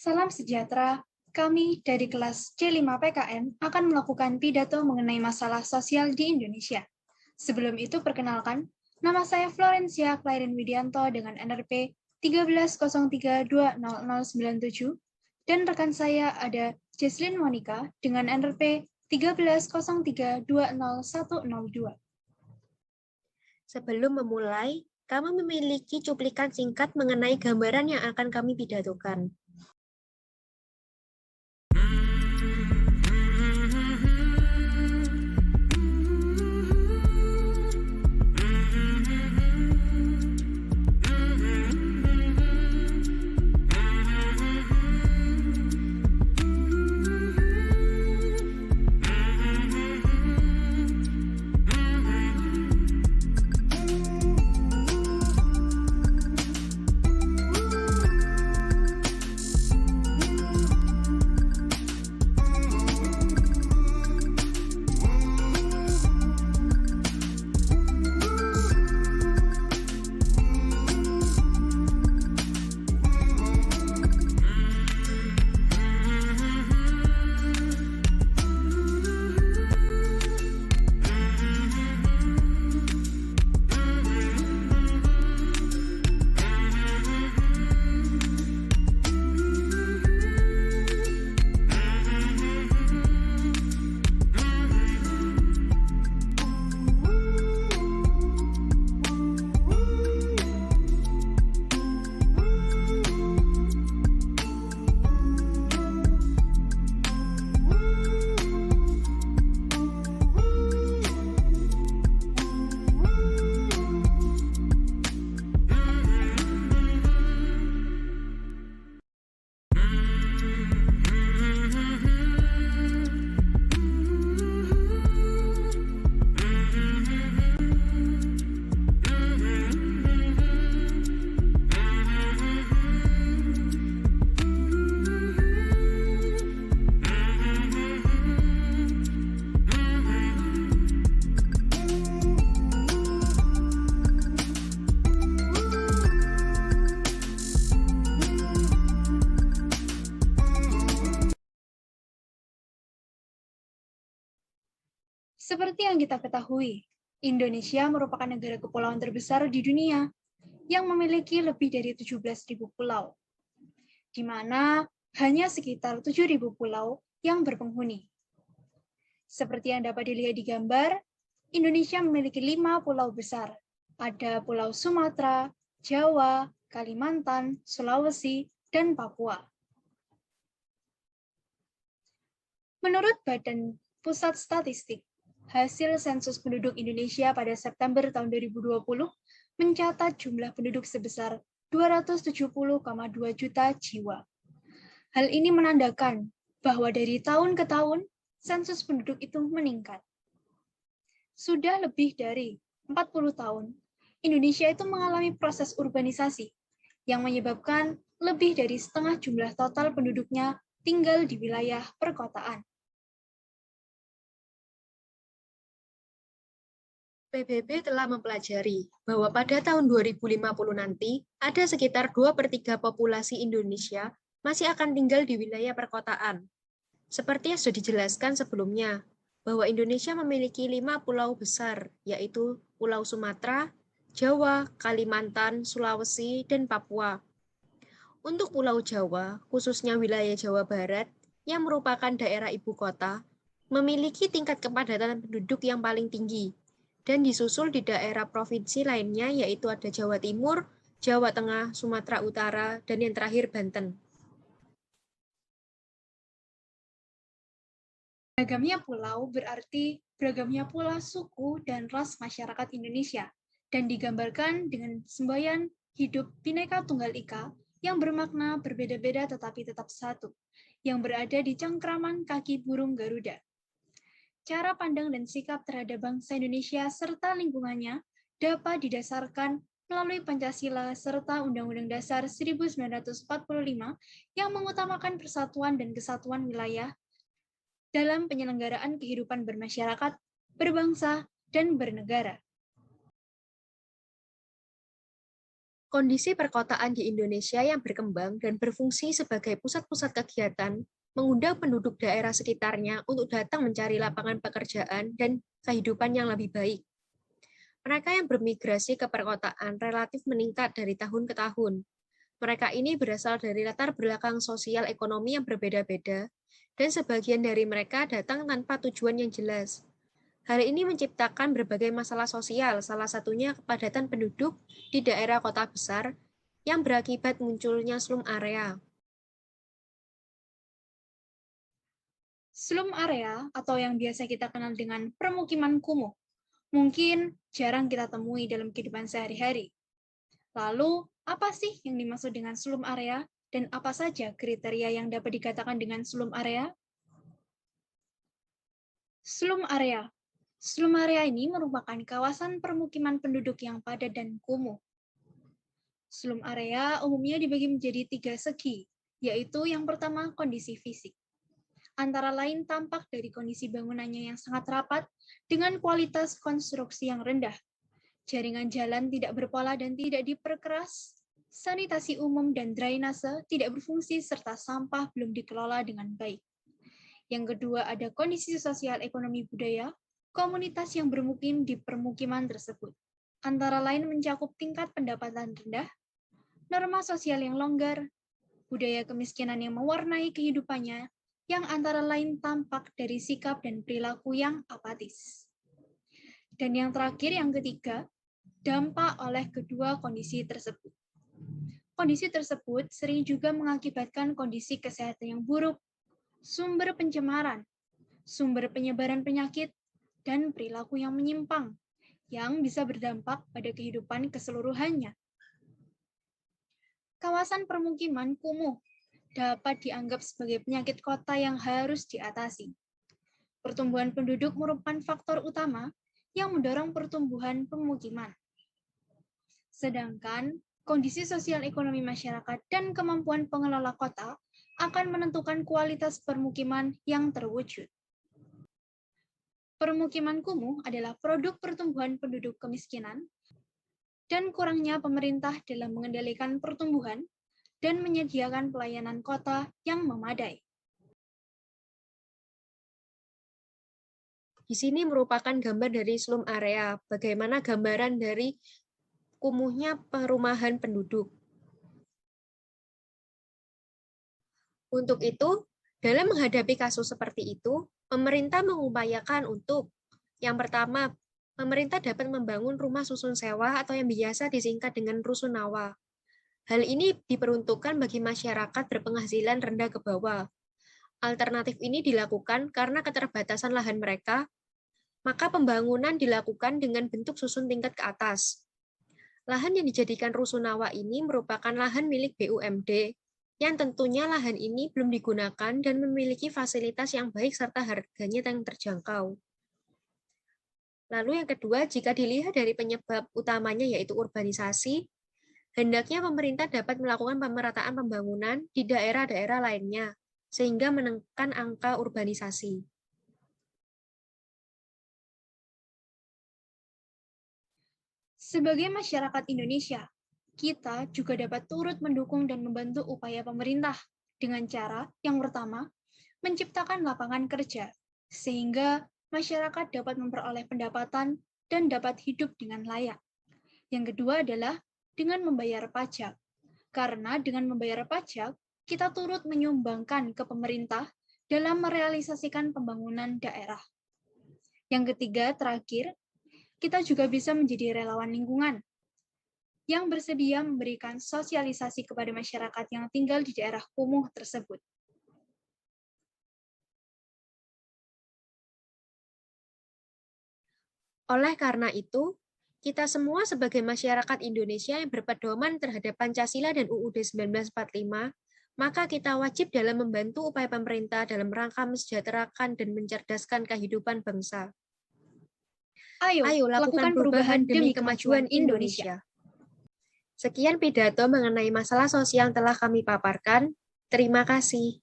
Salam sejahtera, kami dari kelas C5 PKN akan melakukan pidato mengenai masalah sosial di Indonesia. Sebelum itu perkenalkan, nama saya Florencia Clairin Widianto dengan NRP 1303200097 dan rekan saya ada Jesslyn Monica dengan NRP 1303200102. Sebelum memulai, kami memiliki cuplikan singkat mengenai gambaran yang akan kami pidatokan. Seperti yang kita ketahui, Indonesia merupakan negara kepulauan terbesar di dunia yang memiliki lebih dari 17.000 pulau, di mana hanya sekitar 7.000 pulau yang berpenghuni. Seperti yang dapat dilihat di gambar, Indonesia memiliki 5 pulau besar. Ada Pulau Sumatera, Jawa, Kalimantan, Sulawesi, dan Papua. Menurut Badan Pusat Statistik, hasil sensus penduduk Indonesia pada September tahun 2020 mencatat jumlah penduduk sebesar 270,2 juta jiwa. Hal ini menandakan bahwa dari tahun ke tahun, sensus penduduk itu meningkat. Sudah lebih dari 40 tahun, Indonesia itu mengalami proses urbanisasi yang menyebabkan lebih dari setengah jumlah total penduduknya tinggal di wilayah perkotaan. PBB telah mempelajari bahwa pada tahun 2050 nanti, ada sekitar 2/3 populasi Indonesia masih akan tinggal di wilayah perkotaan. Seperti yang sudah dijelaskan sebelumnya, bahwa Indonesia memiliki 5 pulau besar, yaitu Pulau Sumatera, Jawa, Kalimantan, Sulawesi, dan Papua. Untuk Pulau Jawa, khususnya wilayah Jawa Barat, yang merupakan daerah ibu kota, memiliki tingkat kepadatan penduduk yang paling tinggi, dan disusul di daerah provinsi lainnya yaitu ada Jawa Timur, Jawa Tengah, Sumatera Utara, dan yang terakhir Banten. Beragamnya pulau berarti beragamnya pula suku dan ras masyarakat Indonesia, dan digambarkan dengan semboyan hidup Bhinneka Tunggal Ika yang bermakna berbeda-beda tetapi tetap satu, yang berada di cengkraman kaki burung Garuda. Cara pandang dan sikap terhadap bangsa Indonesia serta lingkungannya dapat didasarkan melalui Pancasila serta Undang-Undang Dasar 1945 yang mengutamakan persatuan dan kesatuan wilayah dalam penyelenggaraan kehidupan bermasyarakat, berbangsa, dan bernegara. Kondisi perkotaan di Indonesia yang berkembang dan berfungsi sebagai pusat-pusat kegiatan mengundang penduduk daerah sekitarnya untuk datang mencari lapangan pekerjaan dan kehidupan yang lebih baik. Mereka yang bermigrasi ke perkotaan relatif meningkat dari tahun ke tahun. Mereka ini berasal dari latar belakang sosial ekonomi yang berbeda-beda, dan sebagian dari mereka datang tanpa tujuan yang jelas. Hal ini menciptakan berbagai masalah sosial, salah satunya kepadatan penduduk di daerah kota besar yang berakibat munculnya slum area. Slum area atau yang biasa kita kenal dengan permukiman kumuh mungkin jarang kita temui dalam kehidupan sehari-hari. Lalu, apa sih yang dimaksud dengan slum area dan apa saja kriteria yang dapat dikatakan dengan slum area? Slum area. Slum area ini merupakan kawasan permukiman penduduk yang padat dan kumuh. Slum area umumnya dibagi menjadi 3 segi, yaitu yang pertama kondisi fisik. Antara lain tampak dari kondisi bangunannya yang sangat rapat dengan kualitas konstruksi yang rendah. Jaringan jalan tidak berpola dan tidak diperkeras, sanitasi umum dan drainase tidak berfungsi serta sampah belum dikelola dengan baik. Yang kedua ada kondisi sosial ekonomi budaya, komunitas yang bermukim di permukiman tersebut. Antara lain mencakup tingkat pendapatan rendah, norma sosial yang longgar, budaya kemiskinan yang mewarnai kehidupannya, yang antara lain tampak dari sikap dan perilaku yang apatis. Dan yang terakhir, yang ketiga, dampak oleh kedua kondisi tersebut. Kondisi tersebut sering juga mengakibatkan kondisi kesehatan yang buruk, sumber pencemaran, sumber penyebaran penyakit, dan perilaku yang menyimpang, yang bisa berdampak pada kehidupan keseluruhannya. Kawasan permukiman kumuh dapat dianggap sebagai penyakit kota yang harus diatasi. Pertumbuhan penduduk merupakan faktor utama yang mendorong pertumbuhan pemukiman. Sedangkan kondisi sosial ekonomi masyarakat dan kemampuan pengelola kota akan menentukan kualitas permukiman yang terwujud. Permukiman kumuh adalah produk pertumbuhan penduduk kemiskinan dan kurangnya pemerintah dalam mengendalikan pertumbuhan dan menyediakan pelayanan kota yang memadai. Di sini merupakan gambar dari slum area, bagaimana gambaran dari kumuhnya perumahan penduduk. Untuk itu, dalam menghadapi kasus seperti itu, pemerintah mengupayakan untuk yang pertama, pemerintah dapat membangun rumah susun sewa atau yang biasa disingkat dengan rusunawa. Hal ini diperuntukkan bagi masyarakat berpenghasilan rendah ke bawah. Alternatif ini dilakukan karena keterbatasan lahan mereka, maka pembangunan dilakukan dengan bentuk susun tingkat ke atas. Lahan yang dijadikan rusunawa ini merupakan lahan milik BUMD, yang tentunya lahan ini belum digunakan dan memiliki fasilitas yang baik serta harganya yang terjangkau. Lalu yang kedua, jika dilihat dari penyebab utamanya yaitu urbanisasi, hendaknya pemerintah dapat melakukan pemerataan pembangunan di daerah-daerah lainnya, sehingga menekan angka urbanisasi. Sebagai masyarakat Indonesia, kita juga dapat turut mendukung dan membantu upaya pemerintah dengan cara yang pertama, menciptakan lapangan kerja, sehingga masyarakat dapat memperoleh pendapatan dan dapat hidup dengan layak. Yang kedua adalah dengan membayar pajak, karena dengan membayar pajak, kita turut menyumbangkan ke pemerintah dalam merealisasikan pembangunan daerah. Yang ketiga, terakhir, kita juga bisa menjadi relawan lingkungan yang bersedia memberikan sosialisasi kepada masyarakat yang tinggal di daerah kumuh tersebut. Oleh karena itu, kita semua sebagai masyarakat Indonesia yang berpedoman terhadap Pancasila dan UUD 1945, maka kita wajib dalam membantu upaya pemerintah dalam rangka mensejahterakan dan mencerdaskan kehidupan bangsa. Ayo lakukan perubahan demi kemajuan Indonesia. Sekian pidato mengenai masalah sosial yang telah kami paparkan. Terima kasih.